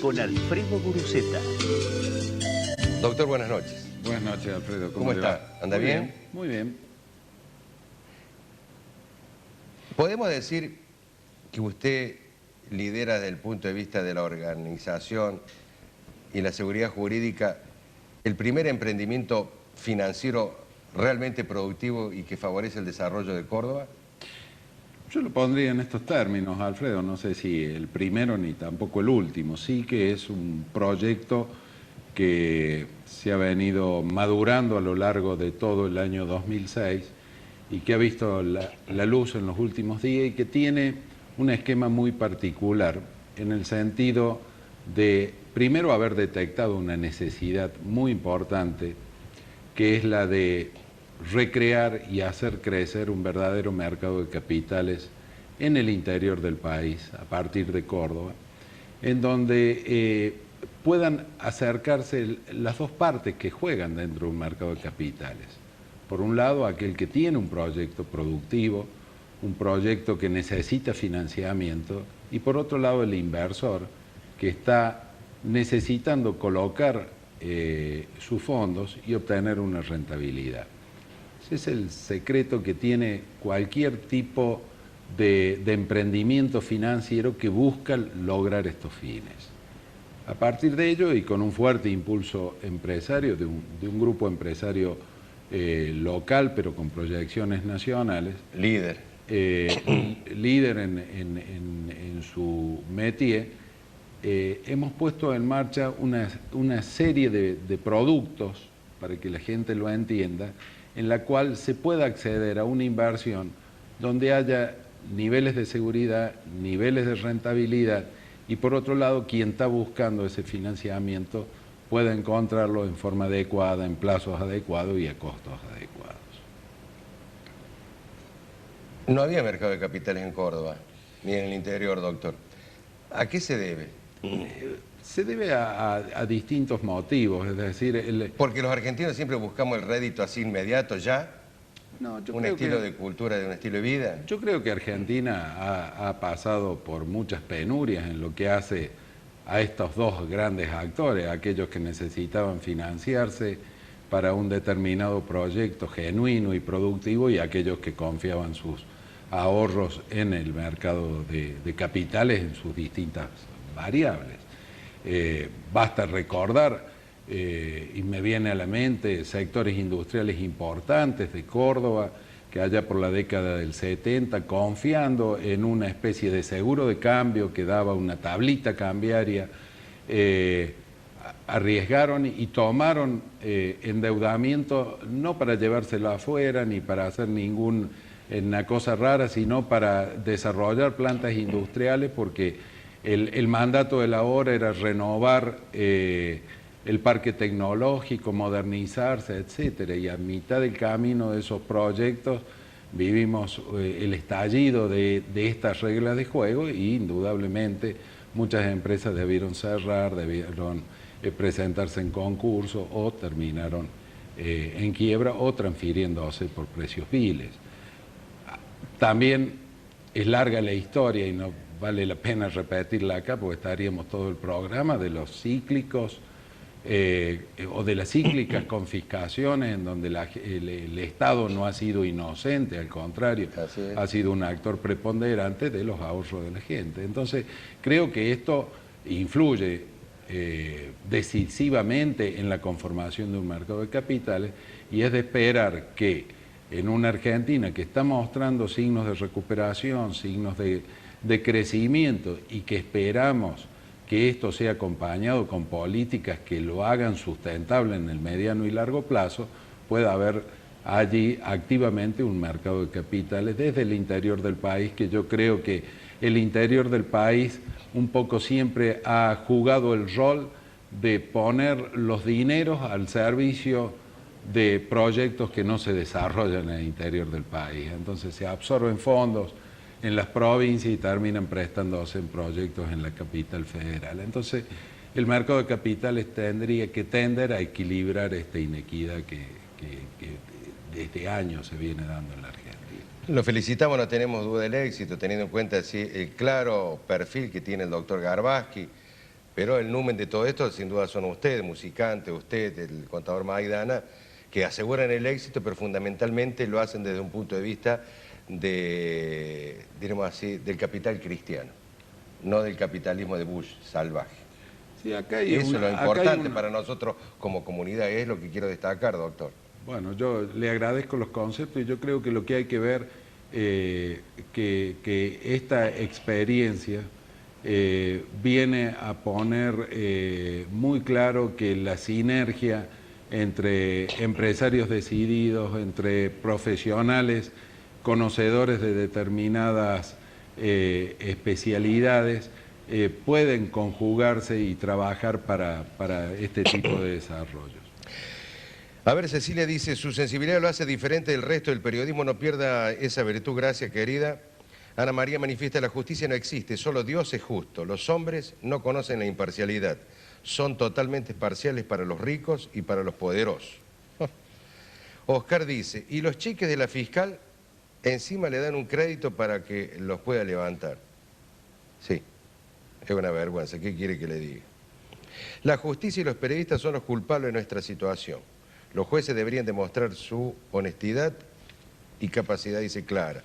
con Alfredo Guruceta. Doctor, buenas noches. Buenas noches, Alfredo. ¿Cómo está? Va? ¿Anda bien? Muy bien. ¿Podemos decir que usted lidera desde el punto de vista de la organización y la seguridad jurídica el primer emprendimiento financiero realmente productivo y que favorece el desarrollo de Córdoba? Yo lo pondría en estos términos, Alfredo. No sé si el primero ni tampoco el último. Sí que es un proyecto que se ha venido madurando a lo largo de todo el año 2006 y que ha visto la luz en los últimos días y que tiene un esquema muy particular en el sentido de, primero, haber detectado una necesidad muy importante, que es la de recrear y hacer crecer un verdadero mercado de capitales en el interior del país, a partir de Córdoba, en donde puedan acercarse las dos partes que juegan dentro de un mercado de capitales. Por un lado, aquel que tiene un proyecto productivo, un proyecto que necesita financiamiento, y por otro lado el inversor que está necesitando colocar sus fondos y obtener una rentabilidad. Ese es el secreto que tiene cualquier tipo de emprendimiento financiero que busca lograr estos fines. A partir de ello, y con un fuerte impulso empresario, de un grupo empresario local, pero con proyecciones nacionales. Líder. Líder en su métier, hemos puesto en marcha una serie de productos, para que la gente lo entienda, en la cual se pueda acceder a una inversión donde haya niveles de seguridad, niveles de rentabilidad, y por otro lado, quien está buscando ese financiamiento pueda encontrarlo en forma adecuada, en plazos adecuados y a costos adecuados. No había mercado de capitales en Córdoba, ni en el interior, doctor. ¿A qué se debe? Se debe a distintos motivos, es decir... Porque los argentinos siempre buscamos el rédito así inmediato ya. No, yo un creo estilo que, de cultura, de un estilo de vida. Yo creo que Argentina ha pasado por muchas penurias en lo que hace a estos dos grandes actores, aquellos que necesitaban financiarse para un determinado proyecto genuino y productivo y aquellos que confiaban sus ahorros en el mercado de capitales en sus distintas variables. Basta recordar, y me viene a la mente, sectores industriales importantes de Córdoba, que allá por la década del 70, confiando en una especie de seguro de cambio que daba una tablita cambiaria, arriesgaron y tomaron endeudamiento, no para llevárselo afuera ni para hacer una cosa rara, sino para desarrollar plantas industriales, porque el mandato de la hora era renovar el parque tecnológico, modernizarse, etcétera, y a mitad del camino de esos proyectos vivimos el estallido de estas reglas de juego y indudablemente muchas empresas debieron cerrar, debieron presentarse en concurso o terminaron en quiebra o transfiriéndose por precios viles. También es larga la historia y no vale la pena repetirla acá porque estaríamos todo el programa de los cíclicos o de las cíclicas confiscaciones en donde el Estado no ha sido inocente, al contrario, ha sido un actor preponderante de los ahorros de la gente. Entonces, creo que esto influye decisivamente en la conformación de un mercado de capitales y es de esperar que en una Argentina que está mostrando signos de recuperación, signos de crecimiento y que esperamos que esto sea acompañado con políticas que lo hagan sustentable en el mediano y largo plazo, pueda haber allí activamente un mercado de capitales desde el interior del país, que yo creo que el interior del país un poco siempre ha jugado el rol de poner los dineros al servicio de proyectos que no se desarrollan en el interior del país. Entonces se absorben fondos en las provincias y terminan prestándose en proyectos en la capital federal. Entonces, el mercado de capitales tendría que tender a equilibrar esta inequidad que desde años se viene dando en la Argentina. Lo felicitamos, no tenemos duda del éxito, teniendo en cuenta así, el claro perfil que tiene el doctor Garbaski, Pero el numen de todo esto sin duda son ustedes, musicantes, usted, el contador Maidana, que aseguran el éxito, pero fundamentalmente lo hacen desde un punto de vista de, diremos así, del capital cristiano, no del capitalismo de Bush salvaje. Sí, acá hay Eso es lo acá hay importante para nosotros como comunidad, es lo que quiero destacar, doctor. Bueno, yo le agradezco los conceptos y yo creo que lo que hay que ver, que esta experiencia viene a poner muy claro que la sinergia entre empresarios decididos, entre profesionales, conocedores de determinadas especialidades, pueden conjugarse y trabajar para este tipo de desarrollos. A ver, Cecilia dice, su sensibilidad lo hace diferente del resto del periodismo, no pierda esa virtud, gracias querida. Ana María manifiesta, la justicia no existe, solo Dios es justo. Los hombres no conocen la imparcialidad, son totalmente parciales para los ricos y para los poderosos. Oscar dice, y los cheques de la fiscal encima le dan un crédito para que los pueda levantar. Sí, es una vergüenza, ¿qué quiere que le diga? La justicia y los periodistas son los culpables de nuestra situación. Los jueces deberían demostrar su honestidad y capacidad, dice Clara.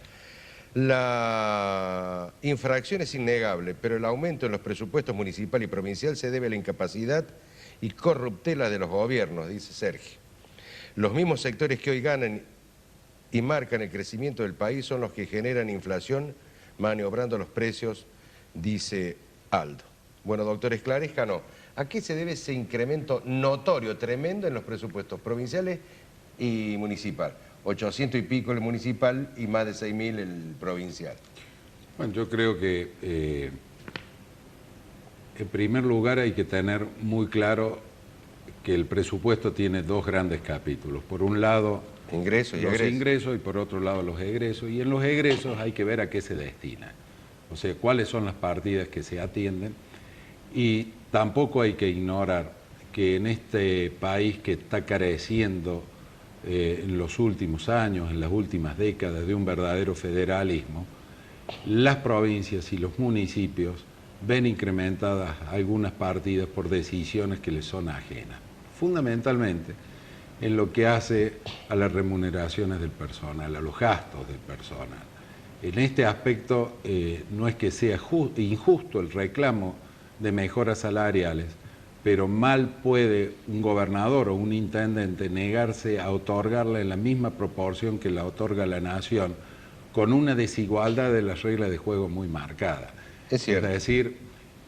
La infracción es innegable, pero el aumento en los presupuestos municipal y provincial se debe a la incapacidad y corruptela de los gobiernos, dice Sergio. Los mismos sectores que hoy ganan y marcan el crecimiento del país son los que generan inflación, maniobrando los precios, dice Aldo. Bueno, doctor, esclarezcanos, ¿a qué se debe ese incremento notorio, tremendo en los presupuestos provinciales y municipal? 800 y pico el municipal y más de 6.000 el provincial. Bueno, yo creo que en primer lugar hay que tener muy claro que el presupuesto tiene dos grandes capítulos. Por un lado, ingresos y los egresos. ingresos y por otro lado los egresos. Y en los egresos hay que ver a qué se destina. O sea, cuáles son las partidas que se atienden. Y tampoco hay que ignorar que en este país que está careciendo en los últimos años, en las últimas décadas, de un verdadero federalismo, las provincias y los municipios ven incrementadas algunas partidas por decisiones que les son ajenas, fundamentalmente en lo que hace a las remuneraciones del personal, a los gastos del personal. En este aspecto no es que sea injusto el reclamo de mejoras salariales, pero mal puede un gobernador o un intendente negarse a otorgarla en la misma proporción que la otorga la nación, con una desigualdad de las reglas de juego muy marcada. Es cierto. Es decir,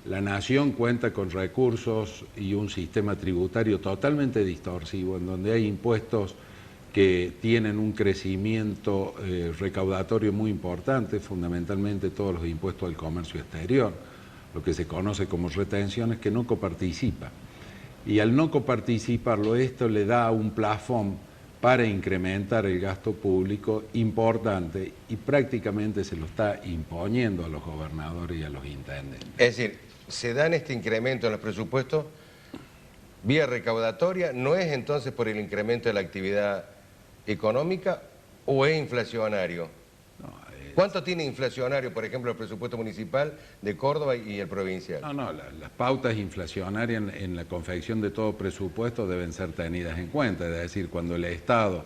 la nación cuenta con recursos y un sistema tributario totalmente distorsivo, en donde hay impuestos que tienen un crecimiento recaudatorio muy importante, fundamentalmente todos los impuestos al comercio exterior, lo que se conoce como retenciones, que no coparticipa. Y al no coparticiparlo, esto le da un plafón para incrementar el gasto público importante y prácticamente se lo está imponiendo a los gobernadores y a los intendentes. Es decir, se dan este incremento en los presupuestos vía recaudatoria, ¿no es entonces por el incremento de la actividad económica o es inflacionario? ¿Cuánto tiene inflacionario, por ejemplo, el presupuesto municipal de Córdoba y el provincial? No, las pautas inflacionarias en la confección de todo presupuesto deben ser tenidas en cuenta. Es decir, cuando el Estado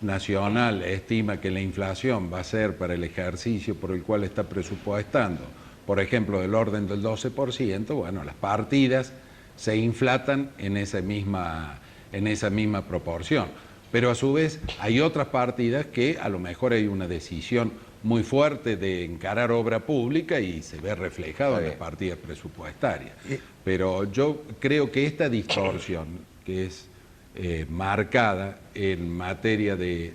Nacional estima que la inflación va a ser para el ejercicio por el cual está presupuestando, por ejemplo, del orden del 12%, bueno, las partidas se inflatan en esa misma proporción. Pero a su vez hay otras partidas que a lo mejor hay una decisión muy fuerte de encarar obra pública y se ve reflejado en las partidas presupuestarias. Pero yo creo que esta distorsión que es marcada en materia de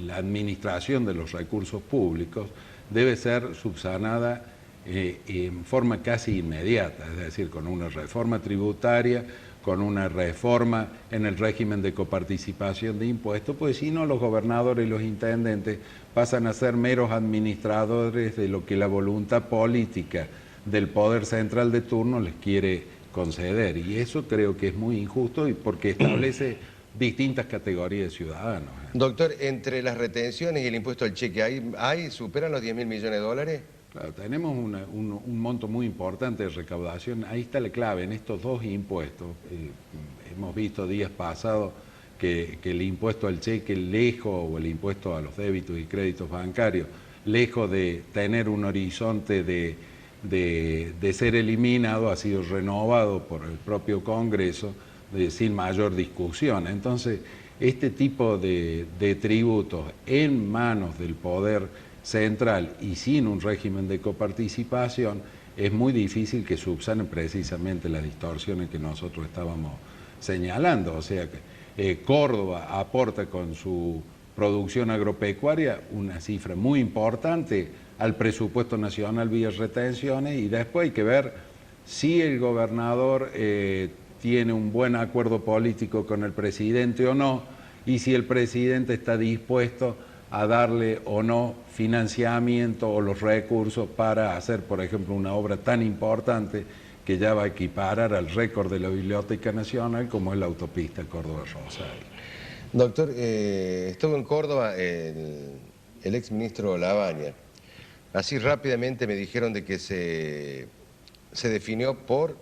la administración de los recursos públicos debe ser subsanada en forma casi inmediata, es decir, con una reforma tributaria, con una reforma en el régimen de coparticipación de impuestos, pues si no los gobernadores y los intendentes pasan a ser meros administradores de lo que la voluntad política del poder central de turno les quiere conceder. Y eso creo que es muy injusto y porque establece distintas categorías de ciudadanos. Doctor, entre las retenciones y el impuesto al cheque, ¿superan los 10.000 millones de dólares? Claro, tenemos un monto muy importante de recaudación. Ahí está la clave, en estos dos impuestos. Hemos visto días pasados que el impuesto al cheque lejos, o el impuesto a los débitos y créditos bancarios, lejos de tener un horizonte de ser eliminado, ha sido renovado por el propio Congreso sin mayor discusión. Entonces, este tipo de tributos en manos del poder central y sin un régimen de coparticipación, es muy difícil que subsanen precisamente las distorsiones que nosotros estábamos señalando. O sea que Córdoba aporta con su producción agropecuaria una cifra muy importante al presupuesto nacional vía retenciones, y después hay que ver si el gobernador tiene un buen acuerdo político con el presidente o no, y si el presidente está dispuesto a darle o no financiamiento o los recursos para hacer, por ejemplo, una obra tan importante que ya va a equiparar al récord de la Biblioteca Nacional como es la autopista Córdoba-Rosario. Doctor, estuvo en Córdoba el exministro Labaña. Así rápidamente me dijeron de que se definió por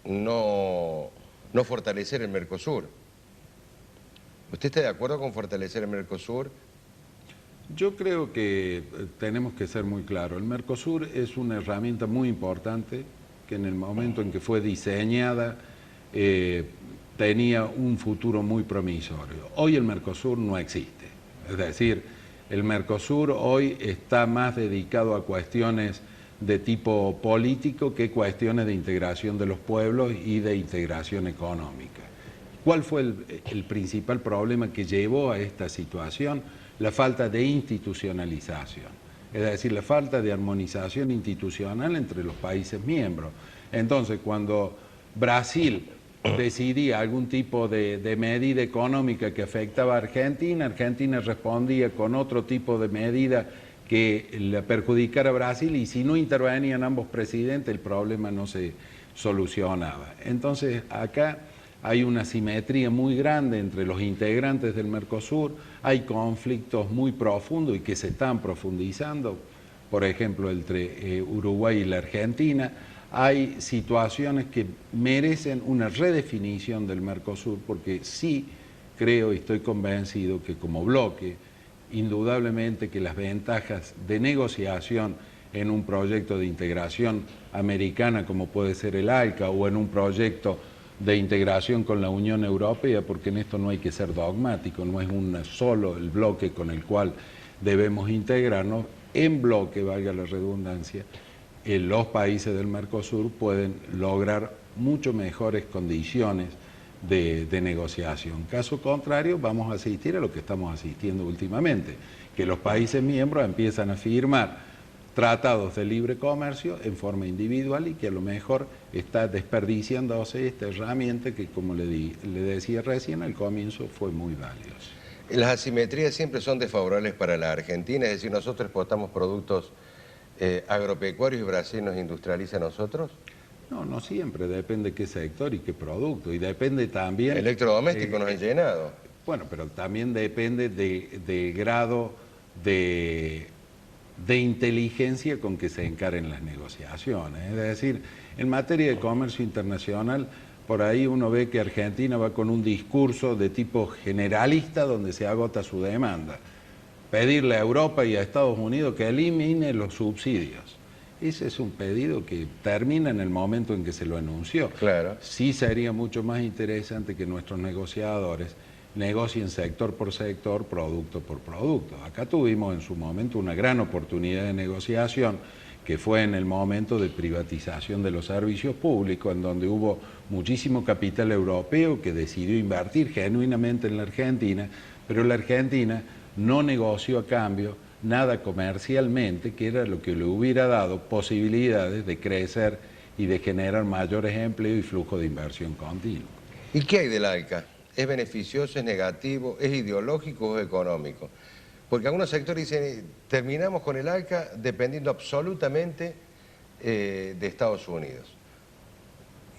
no fortalecer el Mercosur. ¿Usted está de acuerdo con fortalecer el Mercosur? Yo creo que tenemos que ser muy claros. El Mercosur es una herramienta muy importante que en el momento en que fue diseñada tenía un futuro muy promisorio. Hoy el Mercosur no existe. Es decir, el Mercosur hoy está más dedicado a cuestiones de tipo político que cuestiones de integración de los pueblos y de integración económica. ¿Cuál fue el principal problema que llevó a esta situación? La falta de institucionalización, es decir, la falta de armonización institucional entre los países miembros. Entonces, cuando Brasil decidía algún tipo de medida económica que afectaba a Argentina, Argentina respondía con otro tipo de medida que le perjudicara a Brasil, y si no intervenían ambos presidentes, el problema no se solucionaba. Entonces, acá hay una simetría muy grande entre los integrantes del Mercosur, hay conflictos muy profundos y que se están profundizando, por ejemplo, entre Uruguay y la Argentina. Hay situaciones que merecen una redefinición del Mercosur, porque sí creo y estoy convencido que como bloque, indudablemente que las ventajas de negociación en un proyecto de integración americana como puede ser el ALCA, o en un proyecto de integración con la Unión Europea, porque en esto no hay que ser dogmático, no es solo el bloque con el cual debemos integrarnos, en bloque, valga la redundancia, los países del Mercosur pueden lograr mucho mejores condiciones de negociación. Caso contrario, vamos a asistir a lo que estamos asistiendo últimamente, que los países miembros empiezan a firmar tratados de libre comercio en forma individual y que a lo mejor está desperdiciándose esta herramienta que, como le decía recién, al comienzo fue muy valiosa. Las asimetrías siempre son desfavorables para la Argentina, es decir, nosotros exportamos productos agropecuarios y Brasil nos industrializa a nosotros. No, no siempre, depende qué sector y qué producto, y depende también... Electrodomésticos nos han llenado. Bueno, pero también depende del grado de inteligencia con que se encaren las negociaciones. Es decir, en materia de comercio internacional, por ahí uno ve que Argentina va con un discurso de tipo generalista donde se agota su demanda. Pedirle a Europa y a Estados Unidos que elimine los subsidios. Ese es un pedido que termina en el momento en que se lo anunció. Claro. Sí sería mucho más interesante que nuestros negociadores negocien sector por sector, producto por producto. Acá tuvimos en su momento una gran oportunidad de negociación, que fue en el momento de privatización de los servicios públicos, en donde hubo muchísimo capital europeo que decidió invertir genuinamente en la Argentina, pero la Argentina no negoció a cambio nada comercialmente, que era lo que le hubiera dado posibilidades de crecer y de generar mayores empleos y flujo de inversión continuo. ¿Y qué hay del ALCA? ¿Es beneficioso, es negativo, es ideológico o es económico? Porque algunos sectores dicen, terminamos con el ALCA dependiendo absolutamente de Estados Unidos.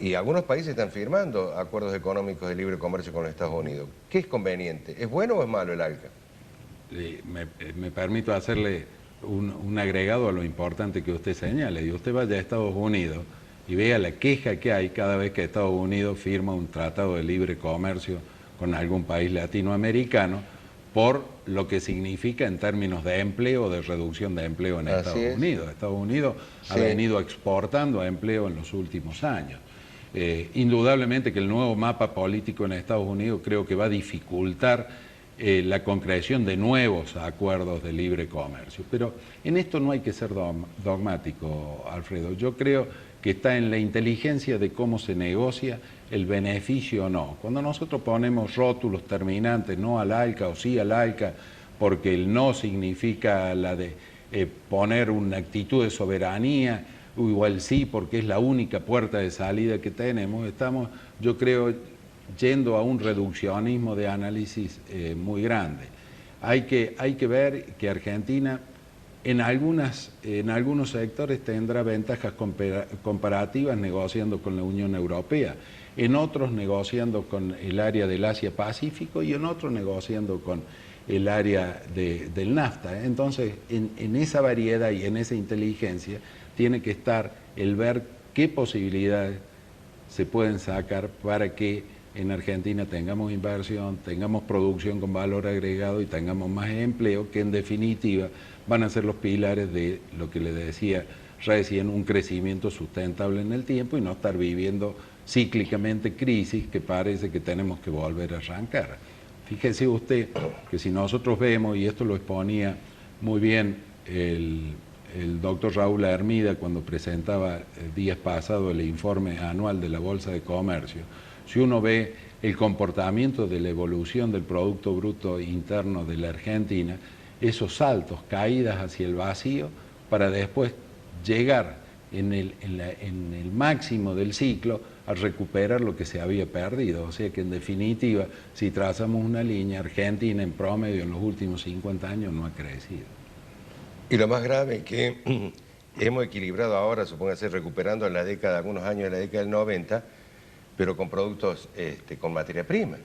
Y algunos países están firmando acuerdos económicos de libre comercio con Estados Unidos. ¿Qué es conveniente? ¿Es bueno o es malo el ALCA? Me permito hacerle un agregado a lo importante que usted señala. Y usted vaya a Estados Unidos y vea la queja que hay cada vez que Estados Unidos firma un tratado de libre comercio con algún país latinoamericano, por lo que significa en términos de empleo o de reducción de empleo en Estados Unidos. Estados Unidos ha venido exportando empleo en los últimos años. Indudablemente que el nuevo mapa político en Estados Unidos creo que va a dificultar la concreción de nuevos acuerdos de libre comercio. Pero en esto no hay que ser dogmático, Alfredo. Yo creo que está en la inteligencia de cómo se negocia el beneficio o no. Cuando nosotros ponemos rótulos terminantes, no al ALCA o sí al ALCA, porque el no significa la de poner una actitud de soberanía, o el sí porque es la única puerta de salida que tenemos, estamos, yo creo, yendo a un reduccionismo de análisis muy grande. Hay que ver que Argentina en algunos sectores tendrá ventajas comparativas negociando con la Unión Europea, en otros negociando con el área del Asia-Pacífico y en otros negociando con el área del NAFTA. Entonces, en esa variedad y en esa inteligencia tiene que estar el ver qué posibilidades se pueden sacar para que en Argentina tengamos inversión, tengamos producción con valor agregado y tengamos más empleo, que en definitiva van a ser los pilares de lo que le decía recién, un crecimiento sustentable en el tiempo y no estar viviendo cíclicamente crisis que parece que tenemos que volver a arrancar. Fíjese usted que si nosotros vemos, y esto lo exponía muy bien el doctor Raúl Hermida cuando presentaba días pasados el informe anual de la Bolsa de Comercio, si uno ve el comportamiento de la evolución del Producto Bruto Interno de la Argentina, esos saltos, caídas hacia el vacío, para después llegar en el máximo del ciclo a recuperar lo que se había perdido. O sea que en definitiva, si trazamos una línea, Argentina en promedio en los últimos 50 años no ha crecido. Y lo más grave es que hemos equilibrado ahora, supóngase, recuperando en la década, algunos años de la década del 90, pero con productos, con materia prima.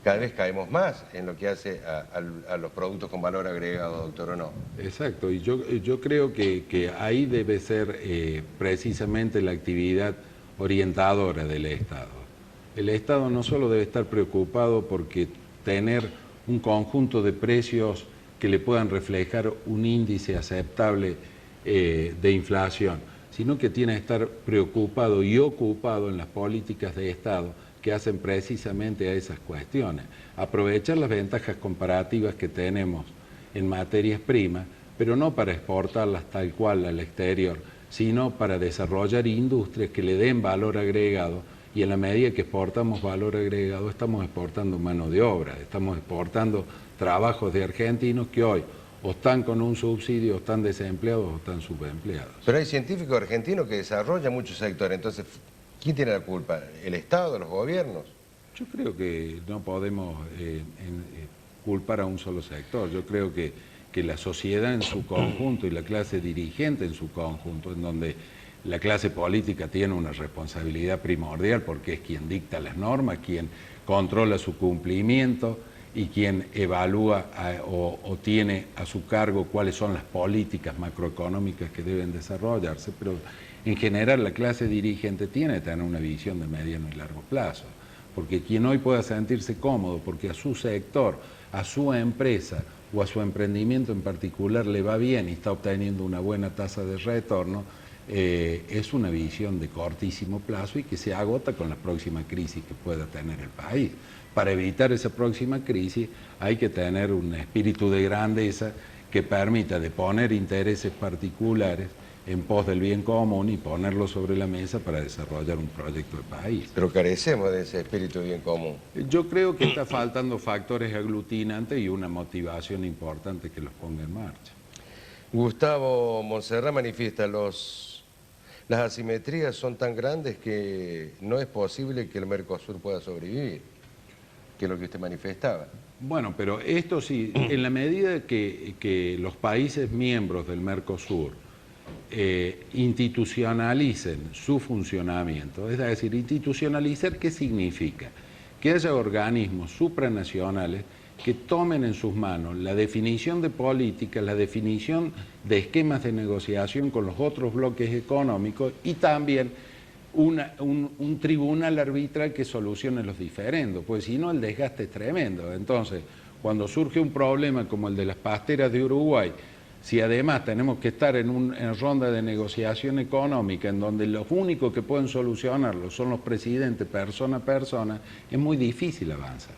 Cada vez caemos más en lo que hace a los productos con valor agregado, doctor, ¿o no? Exacto, y yo creo que ahí debe ser precisamente la actividad orientadora del Estado. El Estado no solo debe estar preocupado porque tener un conjunto de precios que le puedan reflejar un índice aceptable de inflación, sino que tiene que estar preocupado y ocupado en las políticas de Estado que hacen precisamente a esas cuestiones. Aprovechar las ventajas comparativas que tenemos en materias primas, pero no para exportarlas tal cual al exterior, sino para desarrollar industrias que le den valor agregado, y en la medida que exportamos valor agregado estamos exportando mano de obra, estamos exportando trabajos de argentinos que hoy o están con un subsidio, o están desempleados o están subempleados. Pero hay científicos argentinos que desarrollan muchos sectores, entonces, ¿quién tiene la culpa? ¿El Estado, los gobiernos? Yo creo que no podemos culpar a un solo sector. Yo creo que la sociedad en su conjunto y la clase dirigente en su conjunto, en donde la clase política tiene una responsabilidad primordial porque es quien dicta las normas, quien controla su cumplimiento y quien evalúa o tiene a su cargo cuáles son las políticas macroeconómicas que deben desarrollarse, pero en general la clase dirigente tiene que tener una visión de mediano y largo plazo, porque quien hoy pueda sentirse cómodo porque a su sector, a su empresa o a su emprendimiento en particular le va bien y está obteniendo una buena tasa de retorno, es una visión de cortísimo plazo y que se agota con la próxima crisis que pueda tener el país. Para evitar esa próxima crisis hay que tener un espíritu de grandeza que permita de poner intereses particulares en pos del bien común y ponerlo sobre la mesa para desarrollar un proyecto de país. Pero carecemos de ese espíritu de bien común. Yo creo que está faltando factores aglutinantes y una motivación importante que los ponga en marcha. Gustavo Monserrat manifiesta, las asimetrías son tan grandes que no es posible que el Mercosur pueda sobrevivir, que es lo que usted manifestaba. Bueno, pero esto sí, en la medida que los países miembros del Mercosur institucionalicen su funcionamiento, es decir, institucionalizar, ¿qué significa? Que haya organismos supranacionales que tomen en sus manos la definición de política, la definición de esquemas de negociación con los otros bloques económicos y también un tribunal arbitral que solucione los diferendos, pues si no el desgaste es tremendo. Entonces, cuando surge un problema como el de las pasteras de Uruguay, si además tenemos que estar en ronda de negociación económica en donde los únicos que pueden solucionarlo son los presidentes persona a persona, es muy difícil avanzar.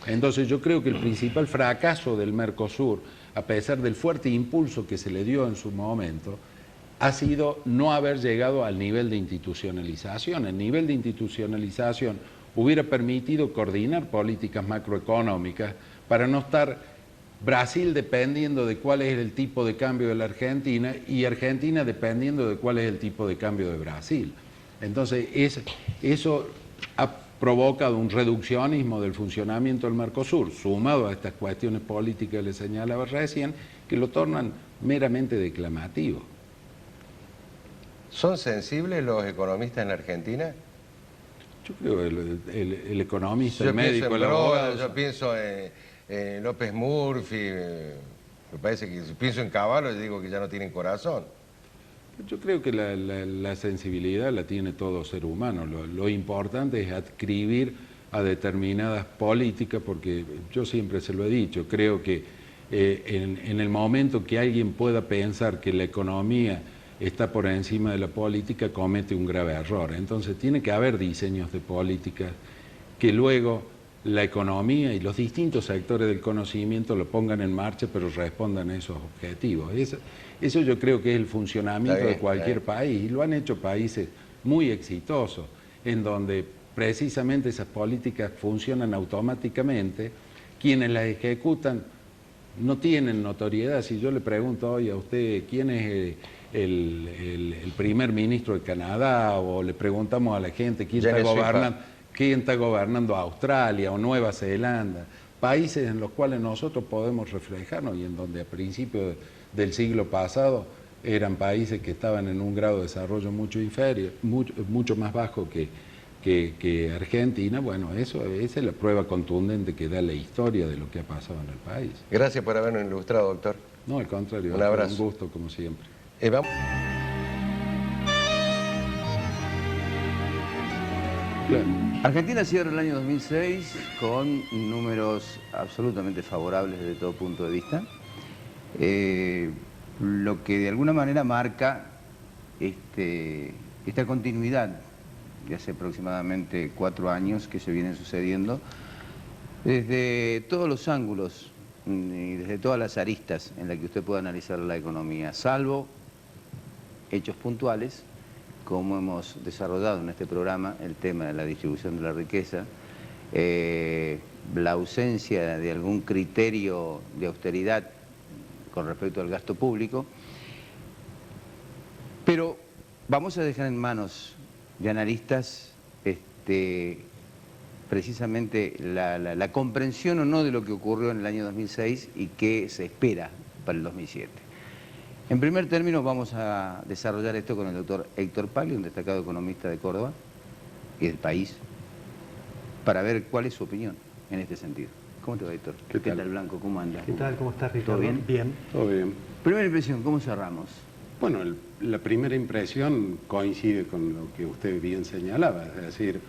Entonces yo creo que el principal fracaso del Mercosur, a pesar del fuerte impulso que se le dio en su momento, ha sido no haber llegado al nivel de institucionalización. El nivel de institucionalización hubiera permitido coordinar políticas macroeconómicas para no estar Brasil dependiendo de cuál es el tipo de cambio de la Argentina y Argentina dependiendo de cuál es el tipo de cambio de Brasil. Entonces eso ha provocado un reduccionismo del funcionamiento del Mercosur, sumado a estas cuestiones políticas que le señalaba recién, que lo tornan meramente declamativo. ¿Son sensibles los economistas en la Argentina? Yo creo que el economista, Yo el médico, el abogado... Yo pienso en López Murphy, me parece que si pienso en Cavallo digo que ya no tienen corazón. Yo creo que la sensibilidad la tiene todo ser humano. Lo importante es adscribir a determinadas políticas, porque yo siempre se lo he dicho, creo que en el momento que alguien pueda pensar que la economía está por encima de la política, comete un grave error. Entonces tiene que haber diseños de políticas que luego la economía y los distintos sectores del conocimiento lo pongan en marcha, pero respondan a esos objetivos. Eso yo creo que es el funcionamiento de cualquier país, y lo han hecho países muy exitosos, en donde precisamente esas políticas funcionan automáticamente, quienes las ejecutan no tienen notoriedad. Si yo le pregunto hoy a usted quién es el primer ministro de Canadá, o le preguntamos a la gente quién está gobernando Australia o Nueva Zelanda, países en los cuales nosotros podemos reflejarnos y en donde a principios del siglo pasado eran países que estaban en un grado de desarrollo mucho inferior, mucho más bajo que Argentina. Bueno, esa es la prueba contundente que da la historia de lo que ha pasado en el país. Gracias por habernos ilustrado, doctor. No, al contrario, un abrazo. Un gusto como siempre. Vamos. Claro. Argentina cierra el año 2006 con números absolutamente favorables desde todo punto de vista, lo que de alguna manera marca esta continuidad de hace aproximadamente 4 años que se vienen sucediendo desde todos los ángulos y desde todas las aristas en las que usted pueda analizar la economía, salvo hechos puntuales, como hemos desarrollado en este programa, el tema de la distribución de la riqueza, la ausencia de algún criterio de austeridad con respecto al gasto público, pero vamos a dejar en manos de analistas precisamente la comprensión o no de lo que ocurrió en el año 2006 y qué se espera para el 2007. En primer término vamos a desarrollar esto con el doctor Héctor Paglia, un destacado economista de Córdoba y del país, para ver cuál es su opinión en este sentido. ¿Cómo te va, Héctor? ¿Qué tal, Blanco? ¿Cómo andas? ¿Qué tal? ¿Cómo estás, Ricardo? ¿Todo bien? Bien. Todo bien. Primera impresión, ¿cómo cerramos? Bueno, la primera impresión coincide con lo que usted bien señalaba, es decir,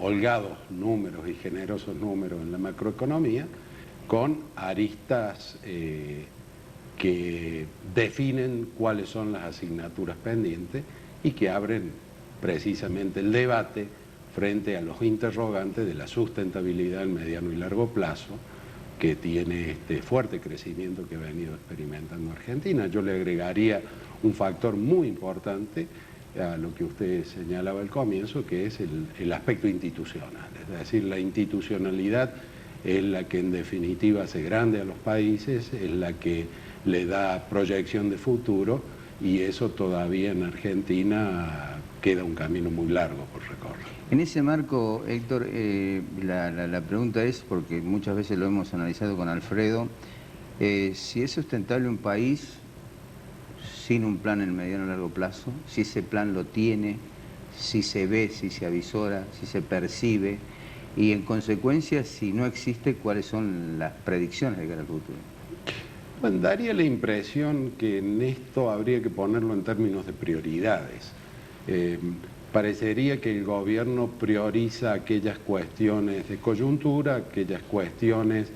holgados números y generosos números en la macroeconomía, con aristas que definen cuáles son las asignaturas pendientes y que abren precisamente el debate frente a los interrogantes de la sustentabilidad al mediano y largo plazo que tiene este fuerte crecimiento que ha venido experimentando Argentina. Yo le agregaría un factor muy importante a lo que usted señalaba al comienzo, que es el aspecto institucional. Es decir, la institucionalidad es la que en definitiva hace grande a los países, es la que le da proyección de futuro, y eso todavía en Argentina queda un camino muy largo por recorrer. En ese marco, Héctor, la pregunta es, porque muchas veces lo hemos analizado con Alfredo, si es sustentable un país sin un plan en mediano y largo plazo, si ese plan lo tiene, si se ve, si se avisora, si se percibe, Y en consecuencia, si no existe, ¿cuáles son las predicciones de cara al futuro? Bueno, daría la impresión que en esto habría que ponerlo en términos de prioridades. Parecería que el gobierno prioriza aquellas cuestiones de coyuntura, aquellas cuestiones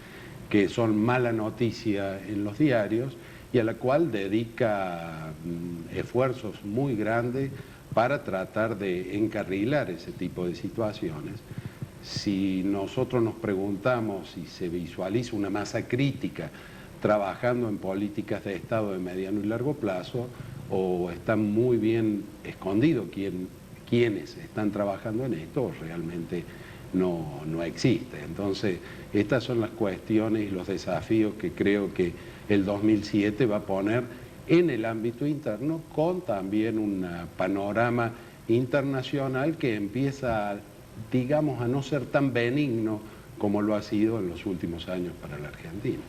que son mala noticia en los diarios y a la cual dedica esfuerzos muy grandes para tratar de encarrilar ese tipo de situaciones. Si nosotros nos preguntamos si se visualiza una masa crítica trabajando en políticas de Estado de mediano y largo plazo, o están muy bien escondidos quienes están trabajando en esto, o realmente no existe. Entonces, estas son las cuestiones y los desafíos que creo que el 2007 va a poner en el ámbito interno, con también un panorama internacional que empieza, digamos, a no ser tan benigno como lo ha sido en los últimos años para la Argentina.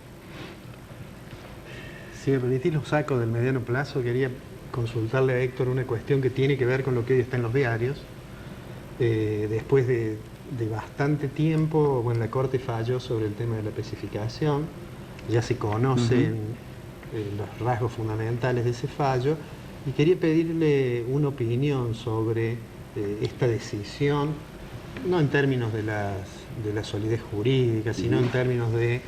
Si me permitís, lo saco del mediano plazo. Quería consultarle a Héctor una cuestión que tiene que ver con lo que hoy está en los diarios. Después de bastante tiempo, bueno, la Corte falló sobre el tema de la especificación, ya se conocen los rasgos fundamentales de ese fallo, y quería pedirle una opinión sobre esta decisión, no en términos de la solidez jurídica, sino en términos de,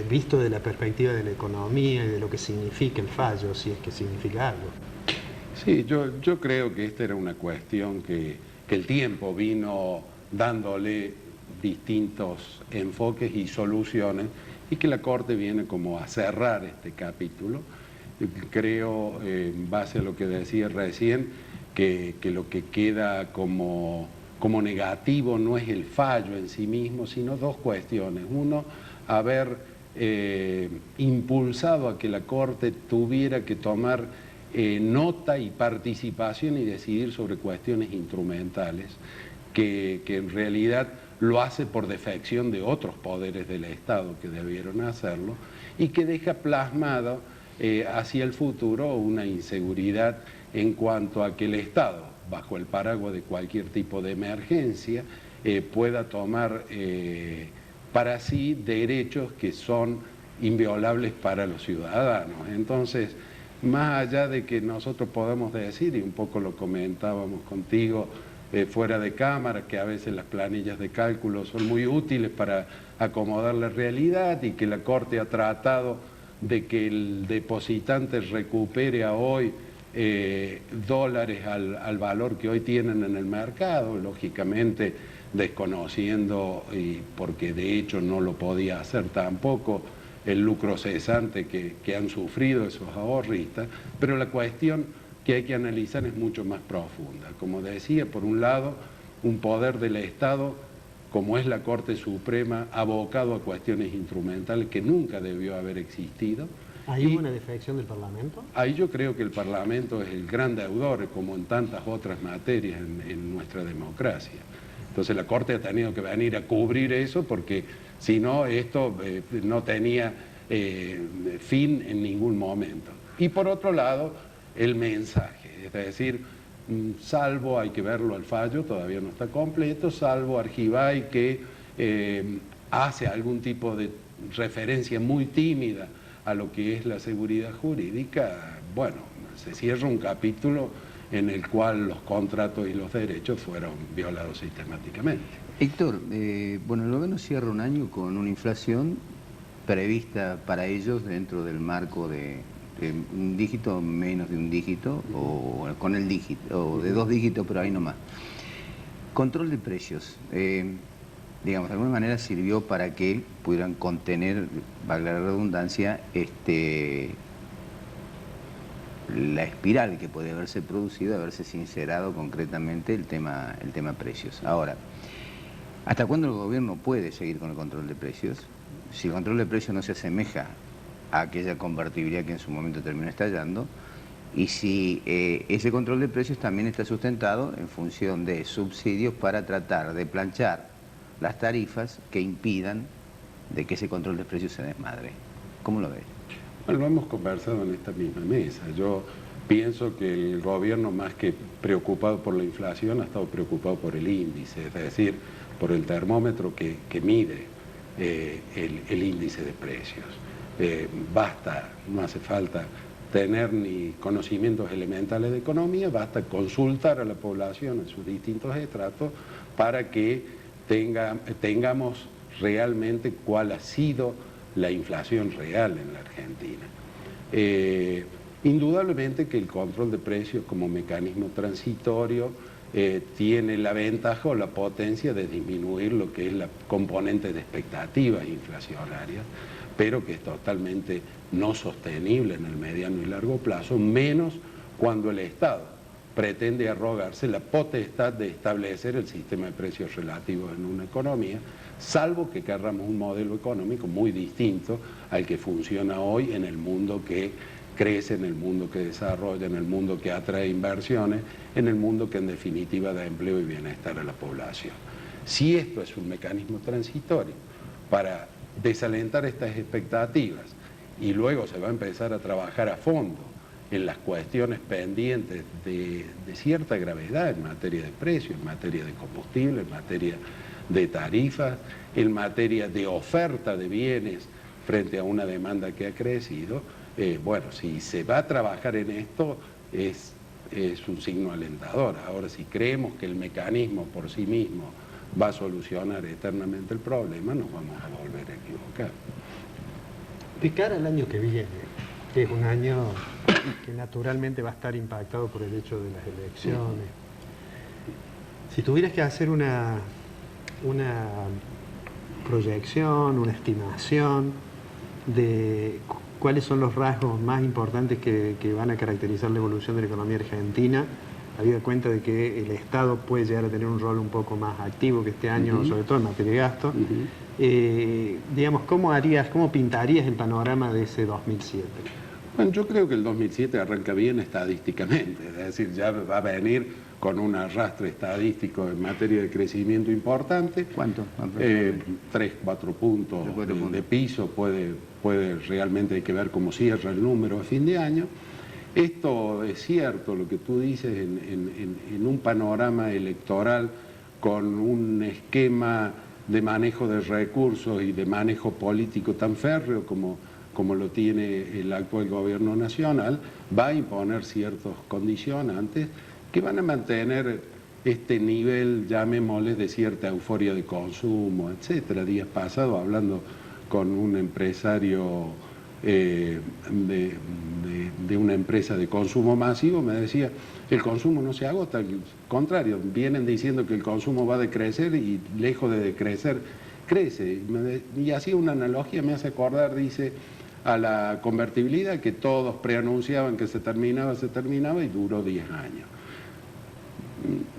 visto de la perspectiva de la economía y de lo que significa el fallo, si es que significa algo. Sí, yo creo que esta era una cuestión que el tiempo vino dándole distintos enfoques y soluciones, y que la Corte viene como a cerrar este capítulo. Creo, en base a lo que decía recién, que lo que queda como negativo no es el fallo en sí mismo, sino dos cuestiones. Uno, haber impulsado a que la Corte tuviera que tomar nota y participación y decidir sobre cuestiones instrumentales, que en realidad lo hace por defección de otros poderes del Estado que debieron hacerlo, y que deja plasmado hacia el futuro una inseguridad en cuanto a que el Estado, bajo el paraguas de cualquier tipo de emergencia, pueda tomar para sí derechos que son inviolables para los ciudadanos. Entonces, más allá de que nosotros podamos decir, y un poco lo comentábamos contigo fuera de cámara, que a veces las planillas de cálculo son muy útiles para acomodar la realidad, y que la Corte ha tratado de que el depositante recupere a hoy dólares al valor que hoy tienen en el mercado, lógicamente desconociendo, y porque de hecho no lo podía hacer tampoco, el lucro cesante que han sufrido esos ahorristas, pero la cuestión que hay que analizar es mucho más profunda. Como decía, por un lado, un poder del Estado, como es la Corte Suprema, abocado a cuestiones instrumentales que nunca debió haber existido. ¿Hay una defección del Parlamento? Ahí yo creo que el Parlamento es el gran deudor, como en tantas otras materias en nuestra democracia. Entonces la Corte ha tenido que venir a cubrir eso, porque si no, esto no tenía fin en ningún momento. Y por otro lado, el mensaje, es decir, salvo, hay que verlo al fallo, todavía no está completo, salvo Argibay, que hace algún tipo de referencia muy tímida a lo que es la seguridad jurídica, bueno, se cierra un capítulo en el cual los contratos y los derechos fueron violados sistemáticamente. Héctor, bueno, el gobierno cierra un año con una inflación prevista para ellos dentro del marco de un dígito, menos de un dígito, o con el dígito, o de 2 dígitos, pero ahí nomás. Control de precios, digamos, de alguna manera sirvió para que pudieran contener, valga la redundancia, la espiral que puede haberse producido, haberse sincerado concretamente el tema precios. Ahora, ¿hasta cuándo el gobierno puede seguir con el control de precios? Si el control de precios no se asemeja a aquella convertibilidad que en su momento terminó estallando, y si ese control de precios también está sustentado en función de subsidios para tratar de planchar las tarifas que impidan de que ese control de precios se desmadre. ¿Cómo lo ves? Bueno, lo hemos conversado en esta misma mesa. Yo pienso que el gobierno, más que preocupado por la inflación, ha estado preocupado por el índice, es decir, por el termómetro que mide el índice de precios. Basta, no hace falta tener ni conocimientos elementales de economía, basta consultar a la población en sus distintos estratos para que tengamos realmente cuál ha sido la inflación real en la Argentina. Indudablemente que el control de precios como mecanismo transitorio tiene la ventaja o la potencia de disminuir lo que es la componente de expectativas inflacionarias, pero que es totalmente no sostenible en el mediano y largo plazo, menos cuando el Estado pretende arrogarse la potestad de establecer el sistema de precios relativos en una economía, salvo que querramos un modelo económico muy distinto al que funciona hoy en el mundo que crece, en el mundo que desarrolla, en el mundo que atrae inversiones, en el mundo que en definitiva da empleo y bienestar a la población. Si esto es un mecanismo transitorio para desalentar estas expectativas y luego se va a empezar a trabajar a fondo en las cuestiones pendientes de cierta gravedad en materia de precios, en materia de combustible, en materia de tarifas, en materia de oferta de bienes frente a una demanda que ha crecido, bueno, si se va a trabajar en esto es un signo alentador. Ahora, si creemos que el mecanismo por sí mismo va a solucionar eternamente el problema, nos vamos a volver a equivocar. De cara al año que viene, que es un año que naturalmente va a estar impactado por el hecho de las elecciones, si tuvieras que hacer una proyección, una estimación de cuáles son los rasgos más importantes que van a caracterizar la evolución de la economía argentina, habida cuenta de que el Estado puede llegar a tener un rol un poco más activo que este año, sobre todo en materia de gasto, digamos, ¿cómo pintarías el panorama de ese 2007? Bueno, yo creo que el 2007 arranca bien estadísticamente, es decir, ya va a venir con un arrastre estadístico en materia de crecimiento importante. ¿Cuánto? 3, 4 puntos de piso, puede realmente, hay que ver cómo cierra el número a fin de año. Esto es cierto, lo que tú dices, en un panorama electoral con un esquema de manejo de recursos y de manejo político tan férreo como lo tiene el actual gobierno nacional, va a imponer ciertos condicionantes que van a mantener este nivel, llamémosle, de cierta euforia de consumo, etcétera. Días pasados, hablando con un empresario de una empresa de consumo masivo, me decía, el consumo no se agota, al contrario, vienen diciendo que el consumo va a decrecer y lejos de decrecer, crece. Y hacía una analogía, me hace acordar, dice, a la convertibilidad que todos preanunciaban que se terminaba y duró 10 años.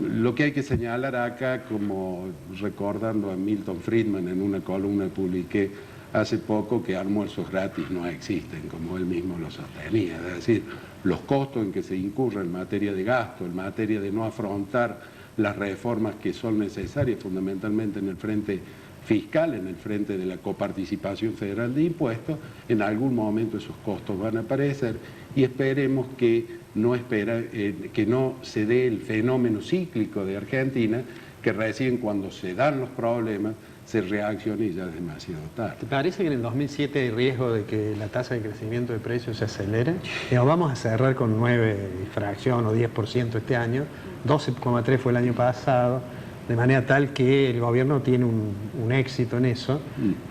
Lo que hay que señalar acá, como recordando a Milton Friedman en una columna que publiqué hace poco, que almuerzos gratis no existen, como él mismo lo sostenía, es decir, los costos en que se incurre en materia de gasto, en materia de no afrontar las reformas que son necesarias fundamentalmente en el frente fiscal, en el frente de la coparticipación federal de impuestos, en algún momento esos costos van a aparecer y esperemos que no se dé el fenómeno cíclico de Argentina, que recién cuando se dan los problemas se reacciona y ya es demasiado tarde. ¿Te parece que en el 2007 hay riesgo de que la tasa de crecimiento de precios se acelere? Vamos a cerrar con 9 fracción o 10% este año, 12,3 fue el año pasado, de manera tal que el gobierno tiene un éxito en eso,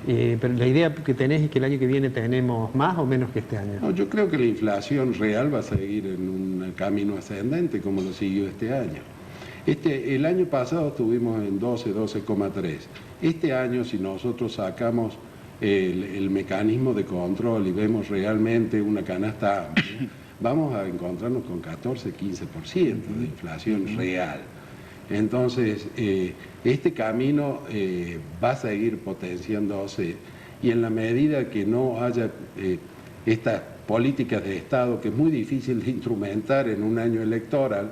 pero la idea que tenés es que el año que viene tenemos más o menos que este año. No, yo creo que la inflación real va a seguir en un camino ascendente como lo siguió este año. El año pasado estuvimos en 12,3. Este año, si nosotros sacamos el mecanismo de control y vemos realmente una canasta amplia, vamos a encontrarnos con 14-15% de inflación real. Entonces, este camino va a seguir potenciándose y en la medida que no haya estas políticas de Estado, que es muy difícil de instrumentar en un año electoral,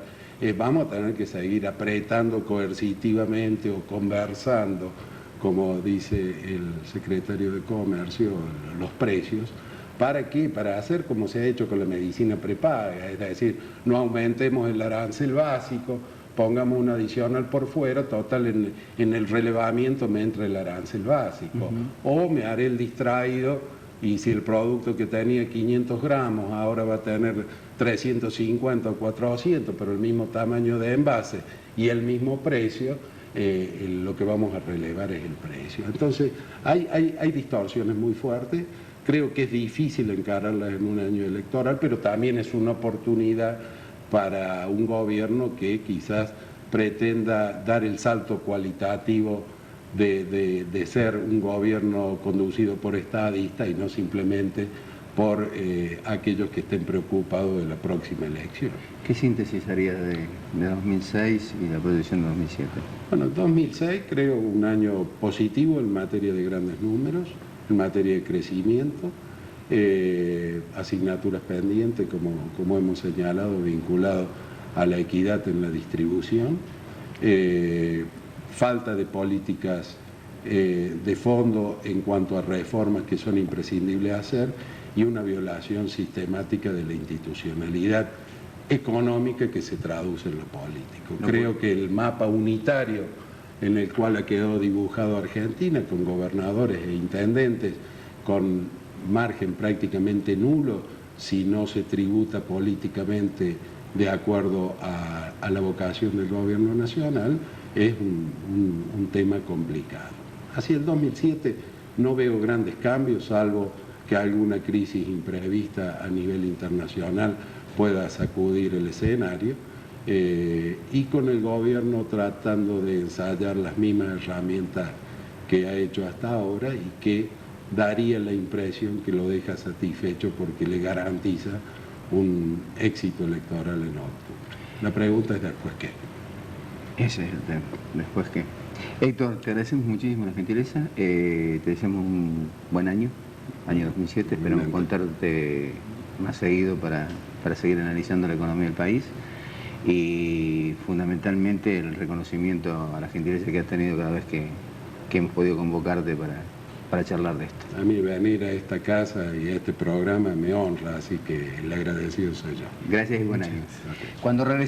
vamos a tener que seguir apretando coercitivamente o conversando, como dice el secretario de Comercio, los precios. ¿Para qué? Para hacer como se ha hecho con la medicina prepaga, es decir, no aumentemos el arancel básico, pongamos un adicional por fuera, total en el relevamiento me entra el arancel básico. O me haré el distraído y si el producto que tenía 500 gramos ahora va a tener 350 o 400, pero el mismo tamaño de envase y el mismo precio, lo que vamos a relevar es el precio. Entonces, hay distorsiones muy fuertes. Creo que es difícil encararlas en un año electoral, pero también es una oportunidad para un gobierno que quizás pretenda dar el salto cualitativo de ser un gobierno conducido por estadistas y no simplemente por aquellos que estén preocupados de la próxima elección. ¿Qué síntesis haría de 2006 y la proyección de 2007? Bueno, 2006 creo un año positivo en materia de grandes números, en materia de crecimiento, asignaturas pendientes, como hemos señalado, vinculado a la equidad en la distribución, falta de políticas de fondo en cuanto a reformas que son imprescindibles hacer y una violación sistemática de la institucionalidad económica que se traduce en lo político. Creo que el mapa unitario en el cual ha quedado dibujado Argentina, con gobernadores e intendentes, con margen prácticamente nulo si no se tributa políticamente de acuerdo a la vocación del gobierno nacional, es un tema complicado. Hacia el 2007 no veo grandes cambios, salvo que alguna crisis imprevista a nivel internacional pueda sacudir el escenario, y con el gobierno tratando de ensayar las mismas herramientas que ha hecho hasta ahora y que daría la impresión que lo deja satisfecho porque le garantiza un éxito electoral en octubre. La pregunta es después qué. Ese es el tema, después qué. Héctor, te agradecemos muchísimo la gentileza, te deseamos un buen año 2007, esperamos contarte más seguido para seguir analizando la economía del país y fundamentalmente el reconocimiento a la gentileza que has tenido cada vez que hemos podido convocarte para charlar de esto. A mí venir a esta casa y a este programa me honra, así que el agradecido soy yo. Gracias y buen año. Okay. Cuando regresemos